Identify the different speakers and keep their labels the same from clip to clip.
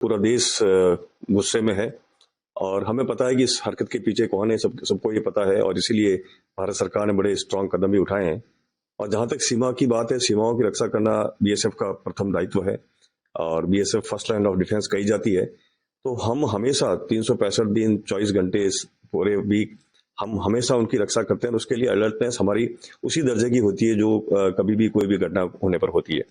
Speaker 1: पूरा देश गुस्से में है और हमें पता है कि इस हरकत के पीछे कौन है, सबको ये पता है और इसीलिए भारत सरकार ने बड़े स्ट्रांग कदम भी उठाए हैं। और जहां तक सीमा की बात है, सीमाओं की रक्षा करना बीएसएफ का प्रथम दायित्व है और BSF first line of defence कही जाती है। तो हम हमेशा 365 दिन 24 घंटे पूरे वीक हम हमेशा उनकी रक्षा करते हैं और उसके लिए अलर्टनेस हमारी उसी दर्जे की होती है जो कभी भी कोई भी घटना होने पर होती है।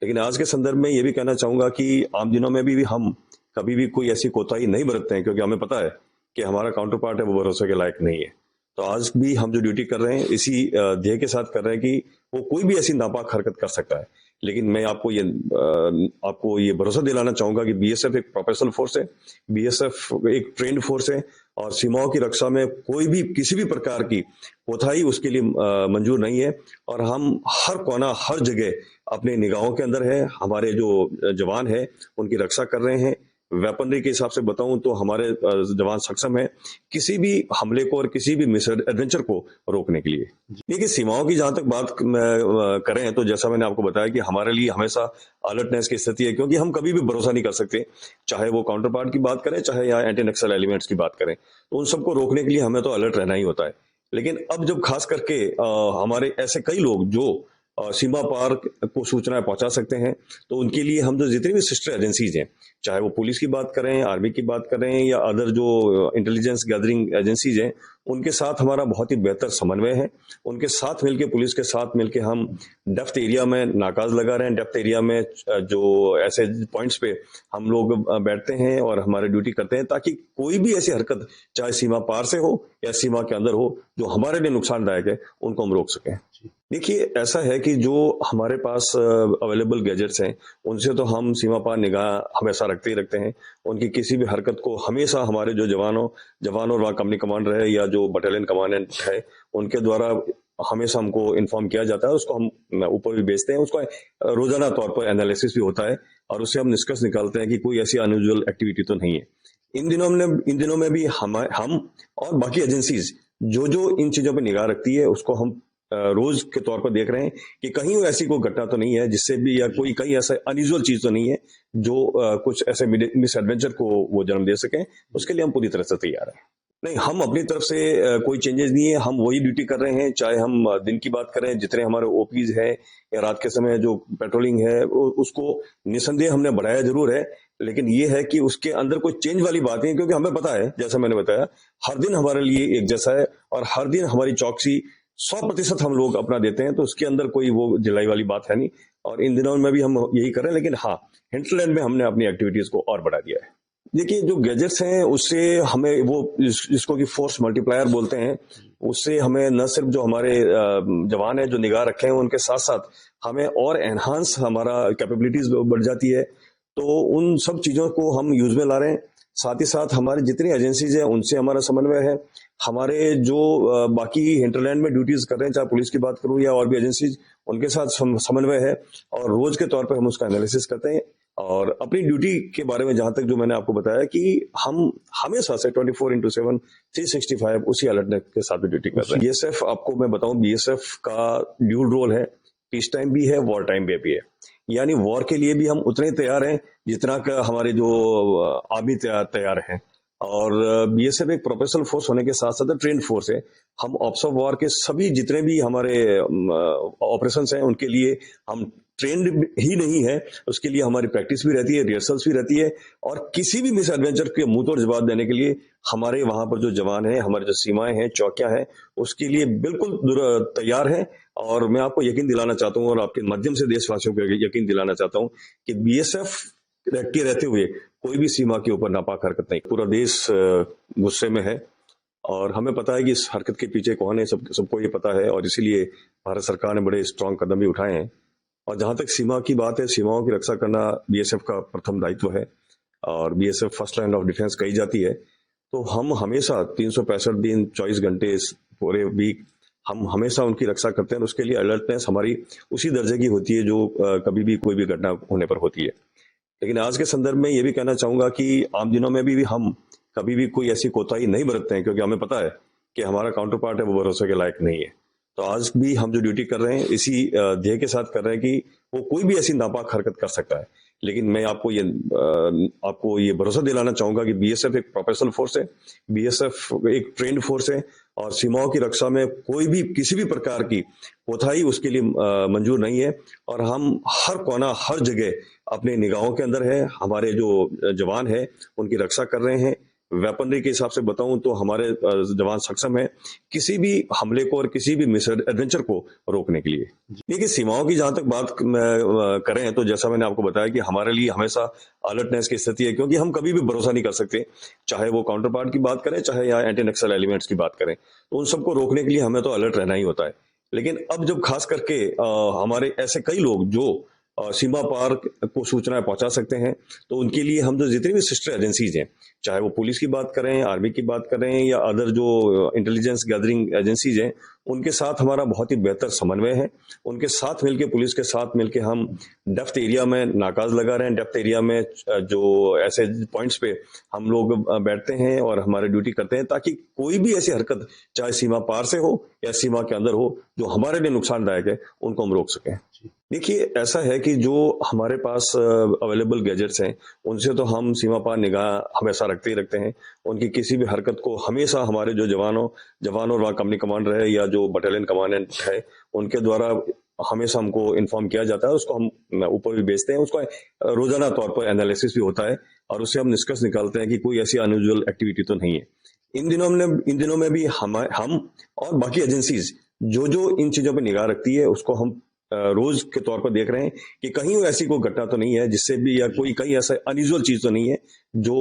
Speaker 1: लेकिन आज के संदर्भ में ये भी कहना चाहूंगा कि आम दिनों में भी हम कभी भी कोई ऐसी कोताही नहीं बरतते हैं, क्योंकि हमें पता है कि हमारा काउंटर पार्ट है वो भरोसे के लायक नहीं है। तो आज भी हम जो ड्यूटी कर रहे हैं इसी ध्येय के साथ कर रहे हैं कि वो कोई भी ऐसी नापाक हरकत कर सकता है। लेकिन मैं आपको ये भरोसा दिलाना चाहूंगा कि बीएसएफ एक प्रोफेशनल फोर्स है, बीएसएफ एक ट्रेंड फोर्स है और सीमाओं की रक्षा में कोई भी किसी भी प्रकार की कोताही उसके लिए मंजूर नहीं है। और हम हर कोना हर जगह अपने निगाहों के अंदर है, हमारे जो जवान है उनकी रक्षा कर रहे हैं। वेपनरी के हिसाब से बताऊं तो हमारे जवान सक्षम है किसी भी हमले को और किसी भी मिस एडवेंचर को रोकने के लिए। देखिए, सीमाओं की जहां तक बात करें तो जैसा मैंने आपको बताया कि हमारे लिए हमेशा अलर्टनेस की स्थिति है, क्योंकि हम कभी भी भरोसा नहीं कर सकते, चाहे वो काउंटर पार्ट की बात करें चाहे यहाँ एंटी नक्सल एलिमेंट्स की बात करें, तो उन सबको रोकने के लिए हमें तो अलर्ट रहना ही होता है। लेकिन अब जब खास करके हमारे ऐसे कई लोग जो सीमा पार को सूचनाएं पहुंचा सकते हैं, तो उनके लिए हम जो जितनी भी सिस्टर एजेंसीज हैं, चाहे वो पुलिस की बात करें, आर्मी की बात करें या अदर जो इंटेलिजेंस गैदरिंग एजेंसीज हैं, उनके साथ हमारा बहुत ही बेहतर समन्वय है। उनके साथ मिलके, पुलिस के साथ मिलके हम डेप्थ एरिया में नाकाज लगा रहे हैं। डेप्थ एरिया में जो ऐसे पॉइंट्स पे हम लोग बैठते हैं और हमारी ड्यूटी करते हैं, ताकि कोई भी ऐसी हरकत चाहे सीमा पार से हो या सीमा के अंदर हो जो हमारे लिए नुकसानदायक है, उनको हम रोक सकें। देखिए, ऐसा है कि जो हमारे पास अवेलेबल गैजेट्स हैं उनसे तो हम सीमा पार निगाह हमेशा रखते ही रखते हैं। उनकी किसी भी हरकत को हमेशा हमारे जो जवानों और वहाँ कंपनी कमांडर है या जो बटालियन कमांडेंट है उनके द्वारा हमेशा हमको इन्फॉर्म किया जाता है। उसको हम ऊपर भी भेजते हैं, उसका रोजाना तौर पर एनालिसिस भी होता है और उससे हम निष्कर्ष निकालते हैं कि कोई ऐसी अनयूजुअल एक्टिविटी तो नहीं है। इन दिनों में भी हम और बाकी एजेंसीज जो इन चीजों पर निगाह रखती है उसको हम रोज के तौर पर देख रहे हैं कि कहीं ऐसी कोई घटना तो नहीं है जिससे भी, या कोई कहीं ऐसा अनयूजुअल चीज तो नहीं है जो कुछ ऐसे मिस एडवेंचर को वो जन्म दे सके। उसके लिए हम पूरी तरह से तैयार हैं। नहीं, हम अपनी तरफ से कोई चेंजेस नहीं है, हम वही ड्यूटी कर रहे हैं। चाहे हम दिन की बात करें, जितने हमारे ओपीज है या रात के समय जो पेट्रोलिंग है उसको निसंदेह हमने बढ़ाया जरूर है, लेकिन ये है कि उसके अंदर कोई चेंज वाली बात नहीं है, क्योंकि हमें पता है, जैसा मैंने बताया, हर दिन हमारे लिए एक जैसा है और हर दिन हमारी चौकसी 100% हम लोग अपना देते हैं। तो उसके अंदर कोई वो जिलाई वाली बात है नहीं और इन दिनों में भी हम यही कर रहे हैं। लेकिन हाँ, हिंटलैंड में हमने अपनी एक्टिविटीज को और बढ़ा दिया है। देखिए, जो गैजेट्स हैं उससे हमें वो जिसको कि फोर्स मल्टीप्लायर बोलते हैं, उससे हमें न सिर्फ जो हमारे जवान है जो निगाह रखे हैं उनके साथ साथ हमें और एनहांस हमारा कैपेबिलिटीज बढ़ जाती है। तो उन सब चीजों को हम यूज में ला रहे हैं। साथ ही साथ हमारी जितनी एजेंसीज है उनसे हमारा समन्वय है। हमारे जो बाकी हिंटरलैंड में ड्यूटीज कर रहे हैं, चाहे पुलिस की बात करूं या और भी एजेंसीज, उनके साथ समन्वय है और रोज के तौर पर हम उसका एनालिसिस करते हैं। और अपनी ड्यूटी के बारे में जहां तक जो मैंने आपको बताया कि हम हमेशा से 24/7 365 उसी अलर्टनेस के साथ भी ड्यूटी कर रहे हैं। बीएसएफ, आपको मैं बताऊं, बीएसएफ का ड्यूल रोल है, पीस टाइम भी है, वॉर टाइम भी है। यानी वॉर के लिए भी हम उतने ही तैयार हैं जितना का हमारे जो आर्मी तैयार हैं। और बीएसएफ एक प्रोफेशनल फोर्स होने के साथ साथ ट्रेंड फोर्स है। हम ऑप्स ऑफ वॉर के सभी जितने भी हमारे ऑपरेशंस हैं उनके लिए हम ट्रेंड ही नहीं है, उसके लिए हमारी प्रैक्टिस भी रहती है, रिहर्सल्स भी रहती है और किसी भी मिस एडवेंचर के मुंह तोड़ जवाब देने के लिए हमारे वहां पर जो जवान हैं, हमारे जो सीमाएं हैं, चौकियां हैं, उसके लिए बिल्कुल तैयार है। और मैं आपको यकीन दिलाना चाहता हूं और आपके माध्यम से देशवासियों को यकीन दिलाना चाहता हूं कि बीएसएफ के रहते हुए कोई भी सीमा के ऊपर नापाक हरकत नहीं। पूरा देश गुस्से में है और हमें पता है कि इस हरकत के पीछे कौन है, सबको ये पता है और इसीलिए भारत सरकार ने बड़े स्ट्रांग कदम भी उठाए हैं। और जहां तक सीमा की बात है, सीमाओं की रक्षा करना बीएसएफ का प्रथम दायित्व है और BSF first line of defence कही जाती है। तो हम हमेशा 365 दिन 24 घंटे पूरे वीक हम हमेशा उनकी रक्षा करते हैं और उसके लिए अलर्टनेस हमारी उसी दर्जे की होती है जो कभी भी कोई भी घटना होने पर होती है। लेकिन आज के संदर्भ में ये भी कहना चाहूंगा कि आम दिनों में भी हम कभी भी कोई ऐसी कोताही नहीं बरतते हैं, क्योंकि हमें पता है कि हमारा काउंटर पार्ट है वो भरोसे के लायक नहीं है। तो आज भी हम जो ड्यूटी कर रहे हैं इसी ध्येय के साथ कर रहे हैं कि वो कोई भी ऐसी नापाक हरकत कर सकता है। लेकिन मैं आपको ये भरोसा दिलाना चाहूंगा कि बीएसएफ एक प्रोफेशनल फोर्स है, बीएसएफ एक ट्रेंड फोर्स है और सीमाओं की रक्षा में कोई भी किसी भी प्रकार की कोताही उसके लिए मंजूर नहीं है। और हम हर कोना हर जगह अपने निगाहों के अंदर है, हमारे जो जवान है उनकी रक्षा कर रहे हैं। वेपनरी के हिसाब से बताऊं तो हमारे जवान सक्षम है किसी भी हमले को और किसी भी मिस एडवेंचर को रोकने के लिए। देखिए, सीमाओं की जहां तक बात करें तो जैसा मैंने आपको बताया कि हमारे लिए हमेशा अलर्टनेस की स्थिति है, क्योंकि हम कभी भी भरोसा नहीं कर सकते, चाहे वो काउंटर पार्ट की बात करें चाहे यहाँ एंटी नक्सल एलिमेंट्स की बात करें, तो उन सबको रोकने के लिए हमें तो अलर्ट रहना ही होता है। लेकिन अब जब खास करके हमारे ऐसे कई लोग जो सीमा पार को सूचनाएं पहुंचा सकते हैं, तो उनके लिए हम जो जितनी भी सिस्टर एजेंसीज हैं, चाहे वो पुलिस की बात करें, आर्मी की बात करें या अदर जो इंटेलिजेंस गैदरिंग एजेंसीज हैं, उनके साथ हमारा बहुत ही बेहतर समन्वय है। उनके साथ मिलके, पुलिस के साथ मिलके हम डेप्थ एरिया में नाकाज लगा रहे हैं। डेप्थ एरिया में जो ऐसे पॉइंट्स पे हम लोग बैठते हैं और हमारी ड्यूटी करते हैं, ताकि कोई भी ऐसी हरकत चाहे सीमा पार से हो या सीमा के अंदर हो जो हमारे लिए नुकसानदायक है, उनको हम रोक सकें। देखिए, ऐसा है कि जो हमारे पास अवेलेबल गैजेट्स हैं उनसे तो हम सीमा पार निगाह हमेशा रखते ही रखते हैं। उनकी किसी भी हरकत को हमेशा हमारे जो जवानों और वहाँ कंपनी कमांडर है या जो बटालियन कमांडेंट है उनके द्वारा हमेशा हमको इन्फॉर्म किया जाता है। उसको हम ऊपर भी भेजते हैं, उसका रोजाना तौर पर एनालिसिस भी होता है और उससे हम निष्कर्ष निकालते हैं कि कोई ऐसी अनयूजुअल एक्टिविटी तो नहीं है। इन दिनों में भी हम और बाकी एजेंसीज जो इन चीजों पर निगाह रखती है उसको हम रोज के तौर पर देख रहे हैं कि कहीं ऐसी कोई घटना तो नहीं है जिससे भी, या कोई कहीं ऐसा अनयूजुअल चीज तो नहीं है जो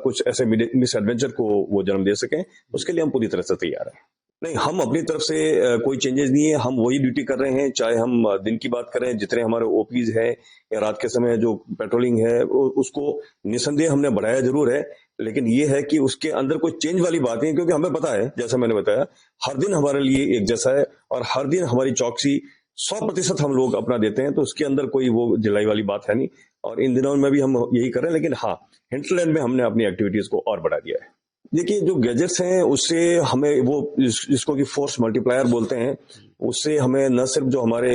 Speaker 1: कुछ ऐसे मिस एडवेंचर को वो जन्म दे सके। उसके लिए हम पूरी तरह से तैयार हैं। नहीं, हम अपनी तरफ से कोई चेंजेस नहीं है, हम वही ड्यूटी कर रहे हैं। चाहे हम दिन की बात करें, जितने हमारे ओपीज है या रात के समय जो पेट्रोलिंग है उसको निसंदेह हमने बढ़ाया जरूर है, लेकिन ये है कि उसके अंदर कोई चेंज वाली बात नहीं है, क्योंकि हमें पता है, जैसा मैंने बताया, हर दिन हमारे लिए एक जैसा है और हर दिन हमारी चौकसी 100% हम लोग अपना देते हैं, तो उसके अंदर कोई वो जिलाई वाली बात है नहीं। और इन दिनों में भी हम यही कर रहे हैं, लेकिन हाँ, हिंटलैंड में हमने अपनी एक्टिविटीज को और बढ़ा दिया है। देखिए, जो गैजेट्स हैं उससे हमें वो जिसको कि फोर्स मल्टीप्लायर बोलते हैं, उससे हमें न सिर्फ जो हमारे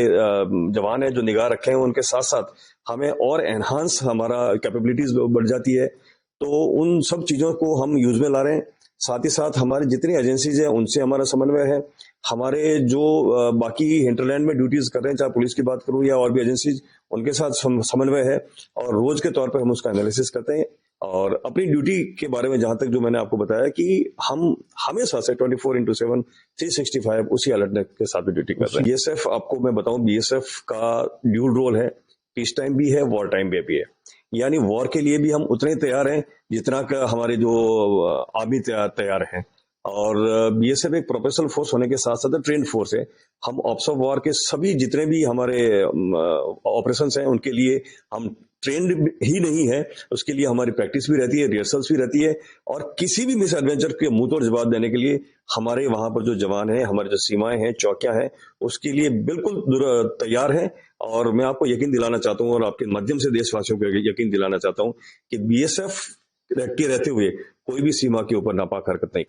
Speaker 1: जवान है जो निगाह रखे हैं उनके साथ साथ हमें और एनहांस हमारा कैपेबिलिटीज बढ़ जाती है। तो उन सब चीजों को हम यूज में ला रहे हैं। साथ ही साथ हमारी जितनी एजेंसीज है उनसे हमारा समन्वय है। हमारे जो बाकी हिंटरलैंड में ड्यूटीज कर रहे हैं, चाहे पुलिस की बात करूं या और भी एजेंसीज, उनके साथ समन्वय है और रोज के तौर पर हम उसका एनालिसिस करते हैं। और अपनी ड्यूटी के बारे में जहां तक जो मैंने आपको बताया कि हम हमेशा से 24/7 365 उसी अलर्टनेस के साथ भी ड्यूटी कर रहे हैं। बीएसएफ, आपको मैं बताऊं, बीएसएफ का ड्यूल रोल है, पीस टाइम भी है, वॉर टाइम भी है। यानी वॉर के लिए भी हम उतने ही तैयार हैं जितना का हमारे जो आर्मी तैयार हैं। और बीएसएफ एक प्रोफेशनल फोर्स होने के साथ साथ ट्रेंड फोर्स है। हम ऑप्स ऑफ वॉर के सभी जितने भी हमारे ऑपरेशंस हैं उनके लिए हम ट्रेंड ही नहीं है, उसके लिए हमारी प्रैक्टिस भी रहती है, रिहर्सल्स भी रहती है। और किसी भी मिस एडवेंचर के मुंह तोड़ जवाब देने के लिए हमारे वहां पर जो जवान हैं, हमारे जो सीमाएं हैं, चौकियां हैं, उसके लिए बिल्कुल तैयार हैं। और मैं आपको यकीन दिलाना चाहता हूं और आपके माध्यम से देशवासियों को यकीन दिलाना चाहता हूं कि बीएसएफ के रहते हुए कोई भी सीमा के ऊपर नापाक हरकत नहीं